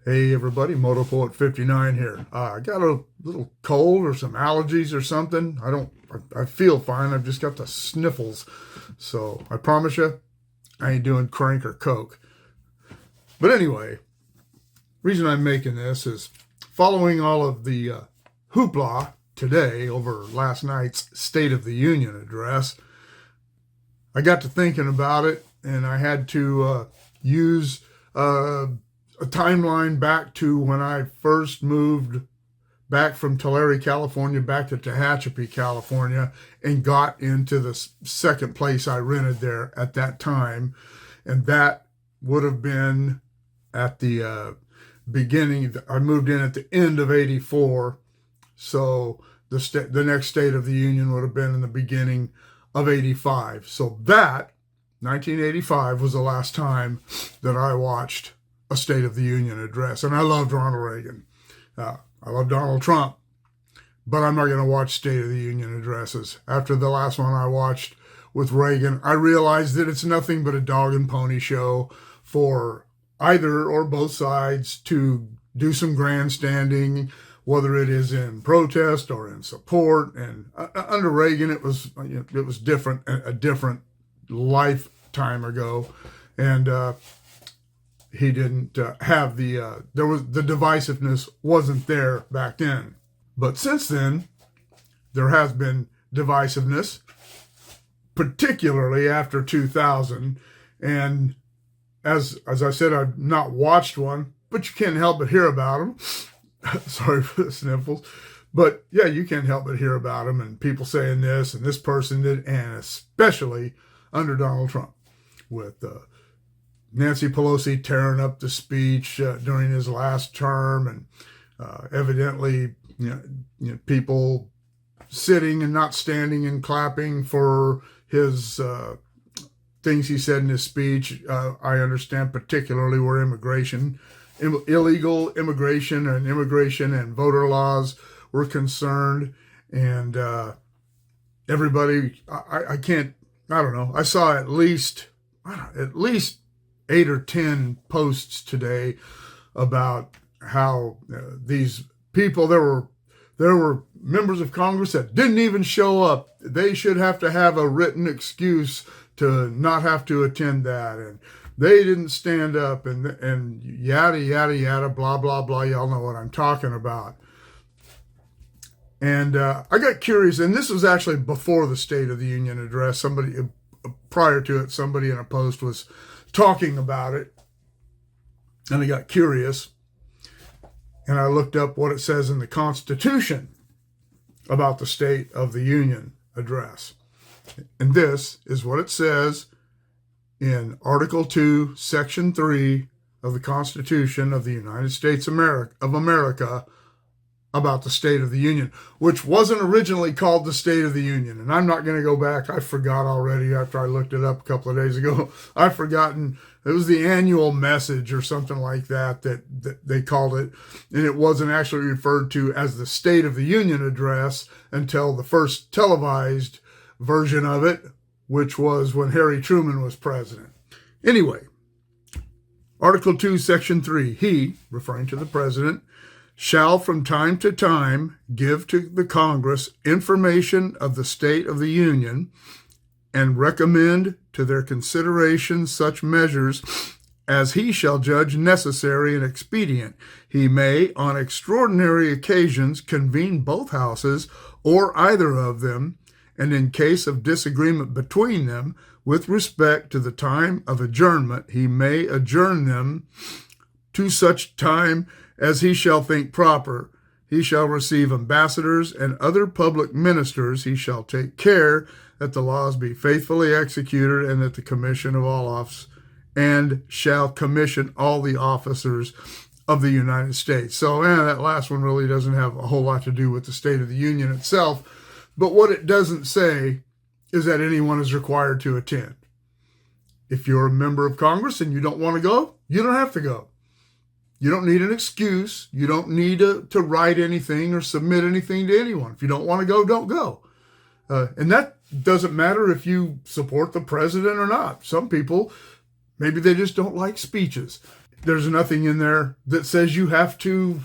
Hey everybody, Motopoet 59 here. I got a little cold or some allergies or something. I feel fine. I've just got the sniffles. So I promise you, I ain't doing crank or coke. But anyway, reason I'm making this is following all of the hoopla today over last night's State of the Union address. I got to thinking about it, and I had to use a timeline back to when I first moved back from Tulare, California, back to Tehachapi, California, and got into the second place I rented there at that time. And that would have been at the beginning. I moved in at the end of '84. So the next State of the Union would have been in the beginning of '85. So that 1985 was the last time that I watched a State of the Union address. And I loved Ronald Reagan. I love Donald Trump, but I'm not going to watch State of the Union addresses. After the last one I watched with Reagan, I realized that it's nothing but a dog and pony show for either or both sides to do some grandstanding, whether it is in protest or in support. And under Reagan, it was different, a different lifetime ago. And he didn't have the divisiveness wasn't there back then. But since then, there has been divisiveness, particularly after 2000. And as I said, I've not watched one, but you can't help but hear about them. Sorry for the sniffles. But yeah, you can't help but hear about them, and people saying this and this person did, and especially under Donald Trump with Nancy Pelosi tearing up the speech during his last term, and evidently, people sitting and not standing and clapping for his things he said in his speech. I understand particularly where illegal immigration and voter laws were concerned, and everybody. I don't know. I saw at least 8 or 10 posts today about how these people, there were members of Congress that didn't even show up. They should have to have a written excuse to not have to attend that, and they didn't stand up, and yada yada yada, blah blah blah. Y'all know what I'm talking about. And I got curious, and this was actually before the State of the Union address. Prior to it, somebody in a post was talking about it, and I got curious, and I looked up what it says in the Constitution about the State of the Union address. And this is what it says in Article 2, Section 3 of the Constitution of the United States of America about the State of the Union, which wasn't originally called the State of the Union. And I'm not going to go back. I forgot already after I looked it up a couple of days ago. I've forgotten. It was the annual message or something like that they called it. And it wasn't actually referred to as the State of the Union address until the first televised version of it, which was when Harry Truman was president. Anyway, Article 2, Section 3, he, referring to the president, shall from time to time give to the Congress information of the State of the Union and recommend to their consideration such measures as he shall judge necessary and expedient. He may, on extraordinary occasions, convene both houses or either of them, and in case of disagreement between them, with respect to the time of adjournment, he may adjourn them to such time as he shall think proper. He shall receive ambassadors and other public ministers. He shall take care that the laws be faithfully executed, and that the commission of all office, and shall commission all the officers of the United States. So that last one really doesn't have a whole lot to do with the State of the Union itself. But what it doesn't say is that anyone is required to attend. If you're a member of Congress and you don't want to go, you don't have to go. You don't need an excuse. You don't need to write anything or submit anything to anyone. If you don't want to go, don't go. And that doesn't matter if you support the president or not. Some people, maybe they just don't like speeches. There's nothing in there that says you have to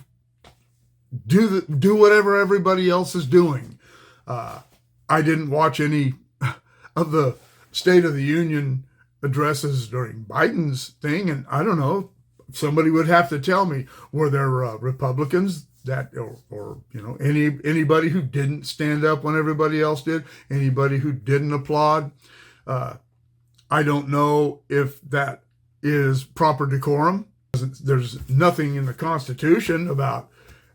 do whatever everybody else is doing. I didn't watch any of the State of the Union addresses during Biden's thing, and I don't know, somebody would have to tell me, were there Republicans that, or anybody who didn't stand up when everybody else did, anybody who didn't applaud? I don't know if that is proper decorum. There's nothing in the Constitution about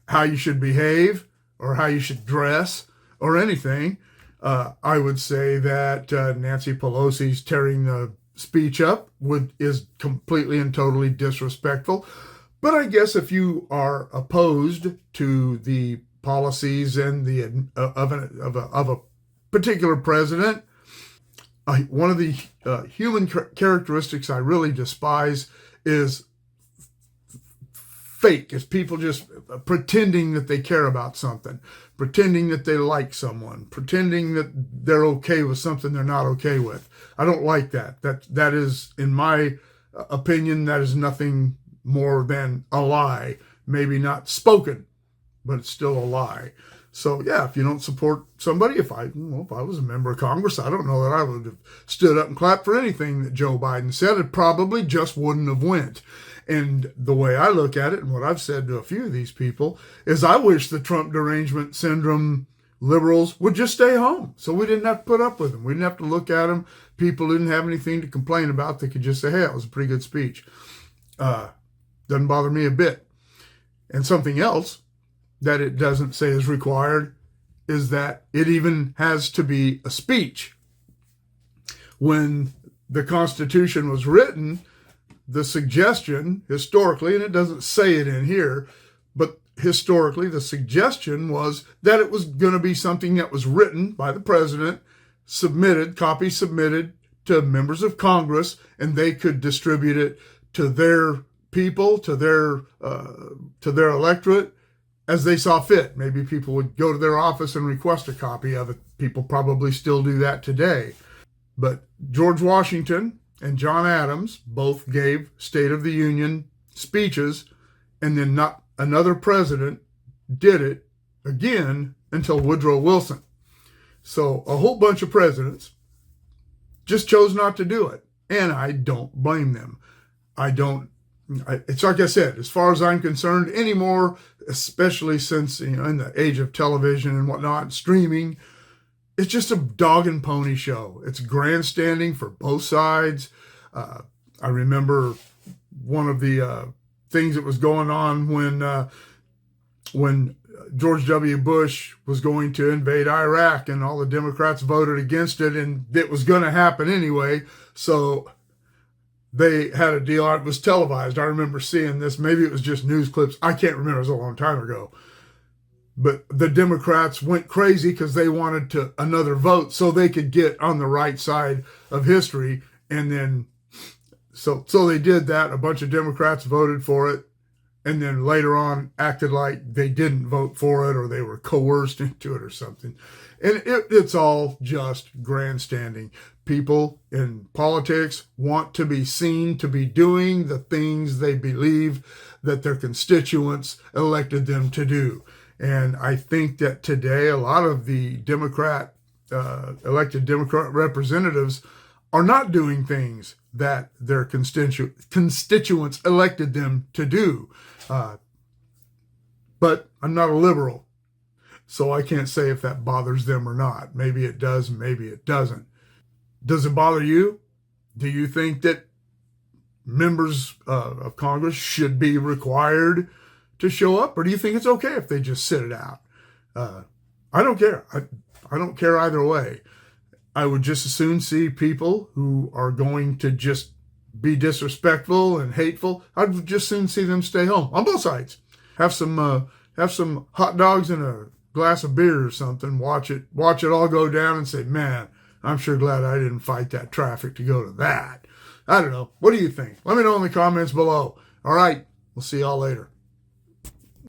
how you should behave or how you should dress or anything. I would say that Nancy Pelosi's tearing the speech up is completely and totally disrespectful. But I guess if you are opposed to the policies and the of a particular president, one of the human characteristics I really despise is fake, is people just pretending that they care about something, pretending that they like someone, pretending that they're okay with something they're not okay with. I don't like that. That is, in my opinion, that is nothing more than a lie. Maybe not spoken, but it's still a lie. So yeah, if you don't support somebody, if I was a member of Congress, I don't know that I would have stood up and clapped for anything that Joe Biden said. It probably just wouldn't have went. And the way I look at it, and what I've said to a few of these people, is I wish the Trump derangement syndrome liberals would just stay home, so we didn't have to put up with them. We didn't have to look at them. People didn't have anything to complain about. They could just say, hey, that was a pretty good speech. Doesn't bother me a bit. And something else that it doesn't say is required is that it even has to be a speech. When the Constitution was written, the suggestion historically, and it doesn't say it in here, but historically the suggestion was that it was going to be something that was written by the president, copies submitted to members of Congress, and they could distribute it to their people, to their electorate as they saw fit. Maybe people would go to their office and request a copy of it. People probably still do that today. But George Washington and John Adams both gave State of the Union speeches, and then not another president did it again until Woodrow Wilson. So a whole bunch of presidents just chose not to do it, and I don't blame them. It's like I said, as far as I'm concerned anymore, especially since, in the age of television and whatnot, streaming, it's just a dog and pony show. It's grandstanding for both sides. I remember one of the things that was going on when George W. Bush was going to invade Iraq, and all the Democrats voted against it, and it was going to happen anyway. So they had a deal. It was televised. I remember seeing this. Maybe it was just news clips. I can't remember. It was a long time ago. But the Democrats went crazy because they wanted another vote so they could get on the right side of history. And then, so they did that. A bunch of Democrats voted for it, and then later on acted like they didn't vote for it, or they were coerced into it or something. And it's all just grandstanding. People in politics want to be seen to be doing the things they believe that their constituents elected them to do. And I think that today a lot of the elected Democrat representatives are not doing things that their constituents elected them to do. But I'm not a liberal, so I can't say if that bothers them or not. Maybe it does, maybe it doesn't. Does it bother you? Do you think that members of Congress should be required to show up, or do you think it's okay if they just sit it out? I don't care. I don't care either way. I would just as soon see people who are going to just be disrespectful and hateful. I'd just soon see them stay home on both sides. Have some hot dogs and a glass of beer or something. Watch it all go down and say, man, I'm sure glad I didn't fight that traffic to go to that. I don't know. What do you think? Let me know in the comments below. All right. We'll see y'all later.